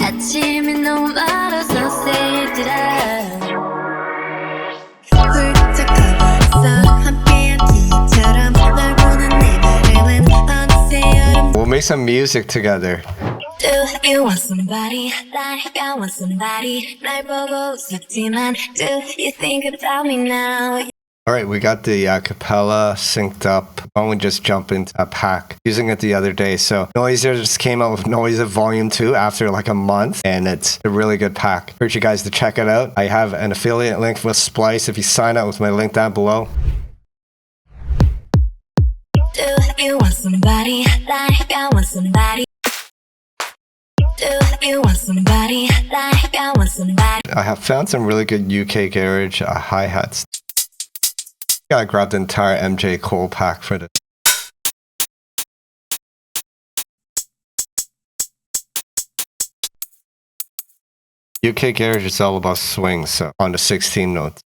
아침이 너무 멀어서 say it up. 훌쩍 커버렸어 함께한 기억처럼 널 보는 내 발음은 어느새 여름. We'll make some music together. Do you want somebody like I want somebody? 날 보고 웃었지만 do you think about me now? Alright, we got the acapella synced up. Why don't we just jump into a pack? Using it the other day. So Noiser just came out with Noiser Volume 2 after like a month. And it's a really good pack. Urge you guys to check it out. I have an affiliate link with Splice if you sign up with my link down below. Do you want somebody like I want somebody? Do you want somebody like I want somebody? I have found some really good UK garage hi-hats. I grabbed the entire MJ Cole pack for this. UK garage is all about swings, so on the 16 notes.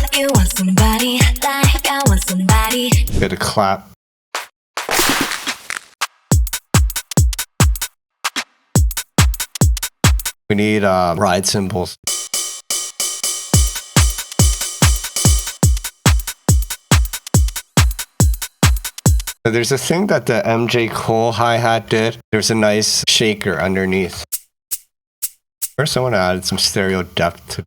Do you want somebody like I want somebody? Bit of clap. We need ride cymbals. So there's a thing that the MJ Cole hi-hat did. There's a nice shaker underneath. First, I want to add some stereo depth to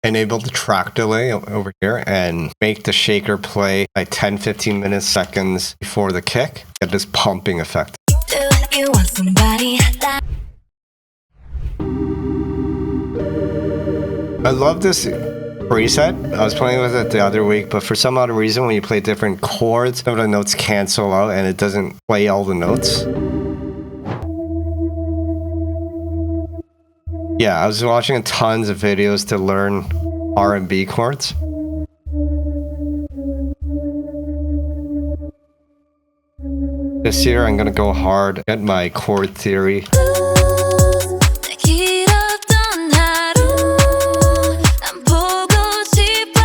enable the track delay over here and make the shaker play like 10-15 minutes seconds before the kick. Get this pumping effect. Do you want somebody like I love this preset. I was playing with it the other week, but for some odd reason when you play different chords, some of the notes cancel out and it doesn't play all the notes. Yeah, I was watching tons of videos to learn R&B chords. This year I'm gonna go hard at my chord theory. 길었던 하루 난 보고 싶어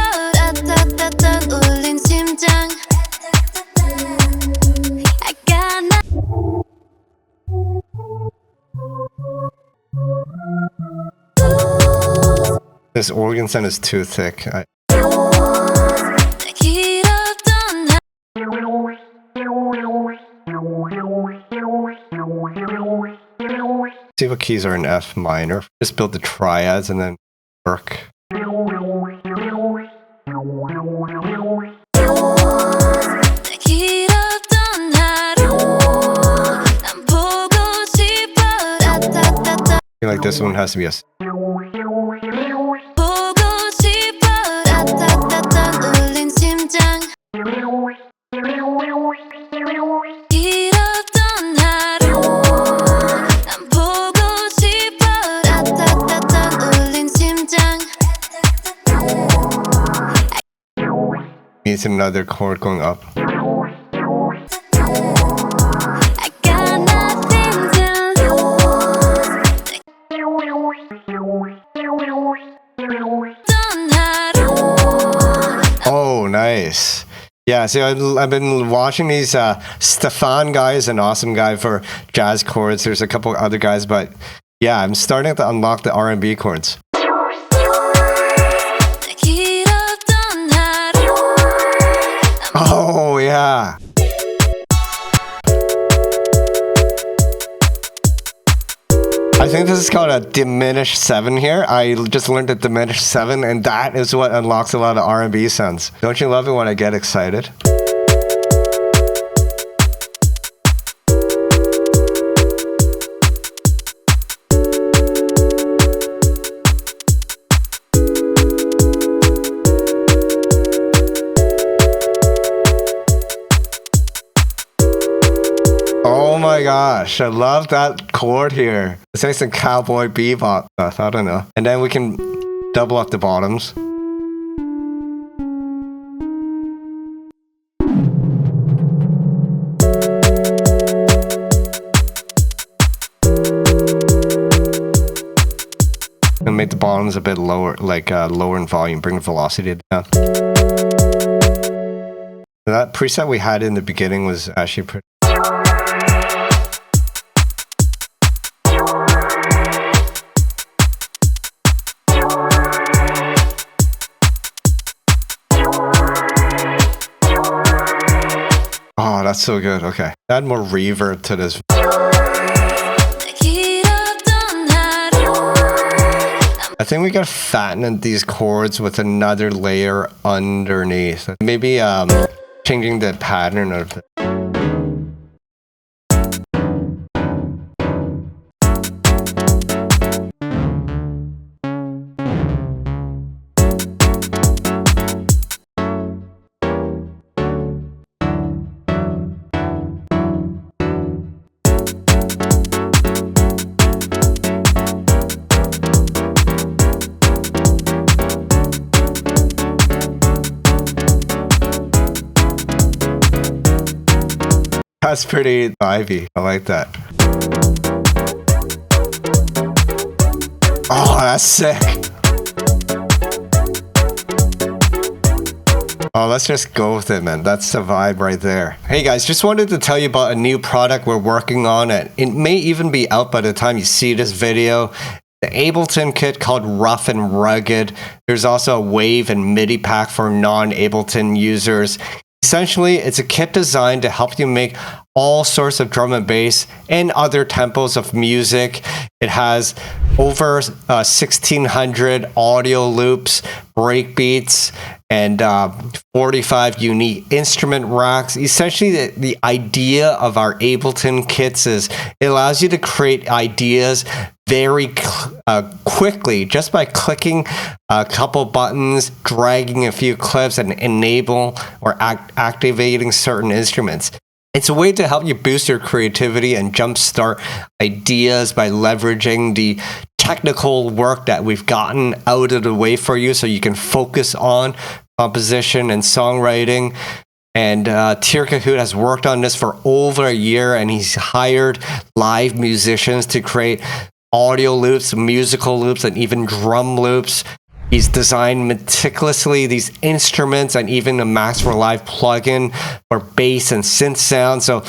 따따따따 울린 심장 I got This organ sound is too thick. See what keys are in F minor. Just build the triads and then work. I feel like this one has to be a needs another chord going up. Oh, nice. Yeah, see, I've been watching these Stefan guy is an awesome guy for jazz chords. There's a couple other guys, but yeah, I'm starting to unlock the R&B chords. Oh, yeah. I think this is called a diminished 7 here. I just learned a diminished 7, and that is what unlocks a lot of R&B sounds. Don't you love it when I get excited? Oh my gosh, I love that chord here. It's like some cowboy bebop stuff, I don't know. And then we can double up the bottoms. gonna make the bottoms a bit lower, like lower in volume, bring the velocity down. That preset we had in the beginning was actually pretty. Oh, that's so good. Okay. Add more reverb to this. I think we gotta fatten these chords with another layer underneath. Maybe changing the pattern of it. That's pretty vibey. I like that. Oh, that's sick. Oh, let's just go with it, man. That's the vibe right there. Hey guys, just wanted to tell you about a new product we're working on. It may even be out by the time you see this video. The Ableton kit called Rough and Rugged. There's also a Wave and MIDI pack for non-Ableton users. Essentially, it's a kit designed to help you make all sorts of drum and bass and other tempos of music. It has over 1,600 audio loops, breakbeats, and 45 unique instrument racks. Essentially, the idea of our Ableton kits is it allows you to create ideas very quickly just by clicking a couple buttons, dragging a few clips, and enable or activating certain instruments. It's a way to help you boost your creativity and jumpstart ideas by leveraging the technical work that we've gotten out of the way for you so you can focus on composition and songwriting. And Tier Kahoot has worked on this for over a year, and he's hired live musicians to create audio loops, musical loops, and even drum loops. He's designed meticulously these instruments and even a Max for Live plugin for bass and synth sound. So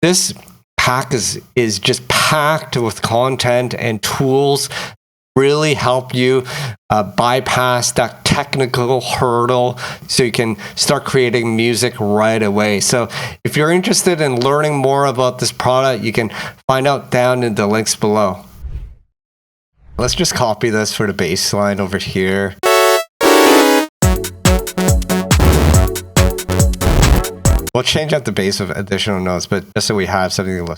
this pack is just packed with content and tools really help you bypass that technical hurdle so you can start creating music right away. So if you're interested in learning more about this product, you can find out down in the links below. Let's just copy this for the bass line over here. We'll change out the bass with additional notes, but just so we have something to listen.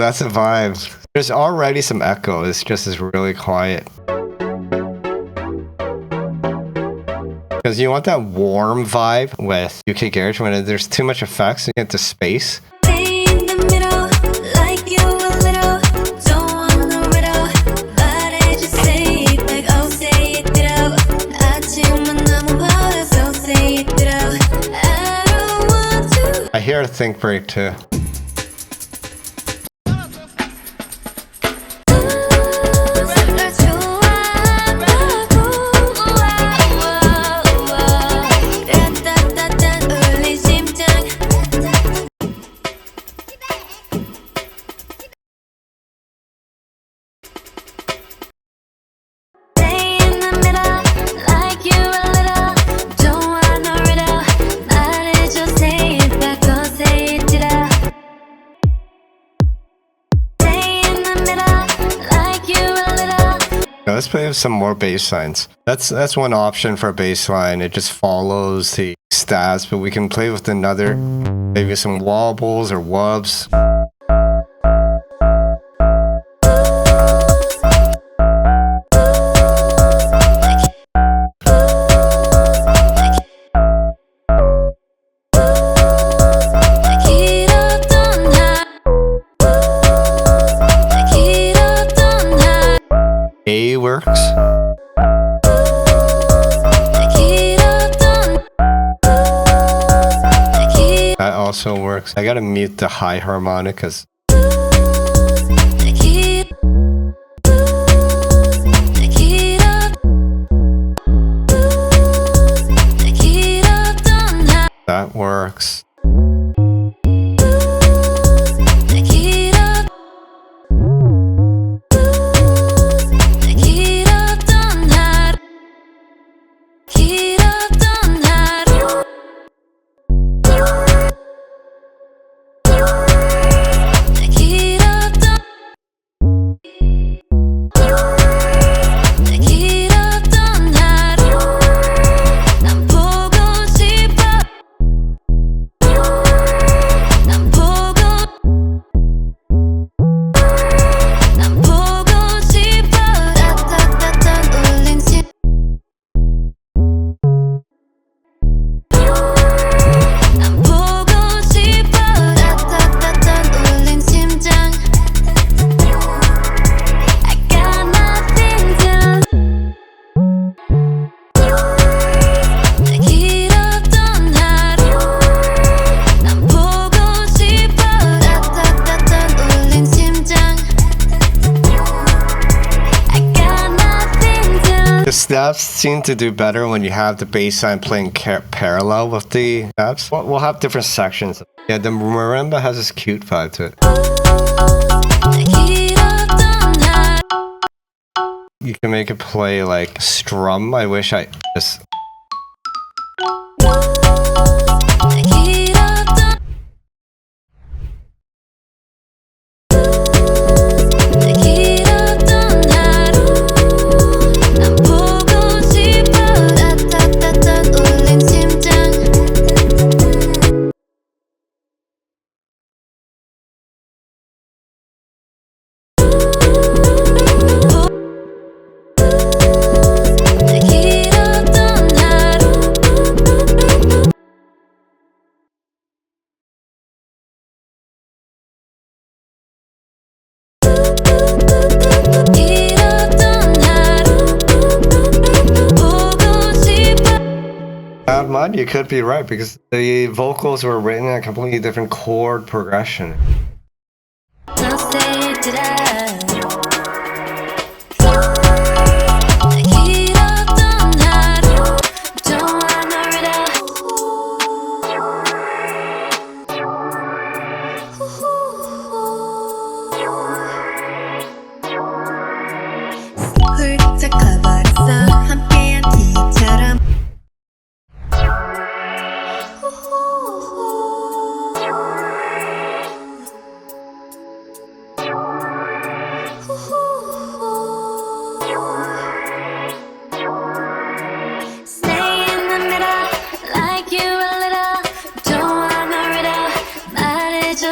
That's a vibe. There's already some echo. It's just is really quiet. Because you want that warm vibe with UK Garage when there's too much effects, you get the space. I hear a think break too. Let's play with some more bass lines. That's one option for a bass line. It just follows the stats, but we can play with another, maybe some wobbles or wubs. works. That also works. I gotta mute the high harmonicas. That works. The snaps seem to do better when you have the bass line playing parallel with the snaps. We'll have different sections. Yeah, the marimba has this cute vibe to it. You can make it play like strum. I wish I just... Mud, you could be right because the vocals were written in a completely different chord progression.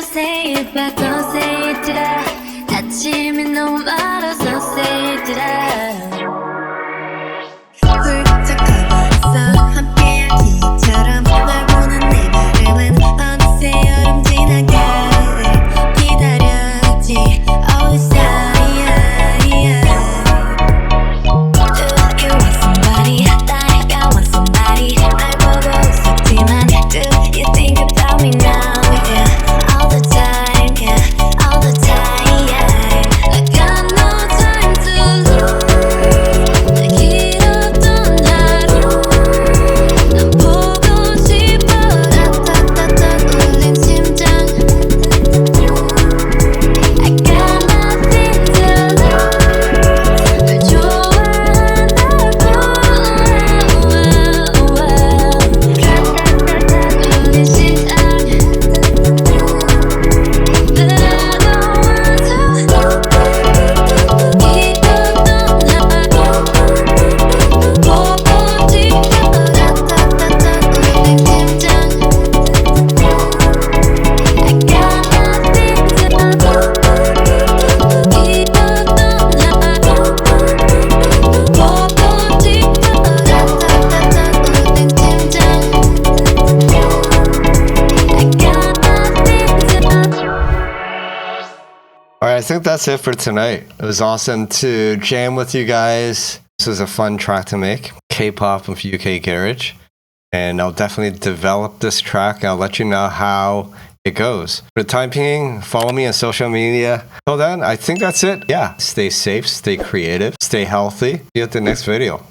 Say it back, don't say it, did I? 아침이 너무 멀어서 say it, did I? 훌쩍 커버렸어 함께한 기처럼 널 보는 내 발음은 어느새 여름 지나가를 기다렸지 Oh sorry Do you want somebody like I want somebody 날 보고 웃었지만 Do you think about me now? All the time, yeah, all the time, yeah. I got no I think that's it for tonight. It was awesome to jam with you guys. This was a fun track to make. K-pop with UK Garage. And I'll definitely develop this track. I'll let you know how it goes. For the time being, follow me on social media. Till then, I think that's it. Yeah, stay safe, stay creative, stay healthy. See you at the next video.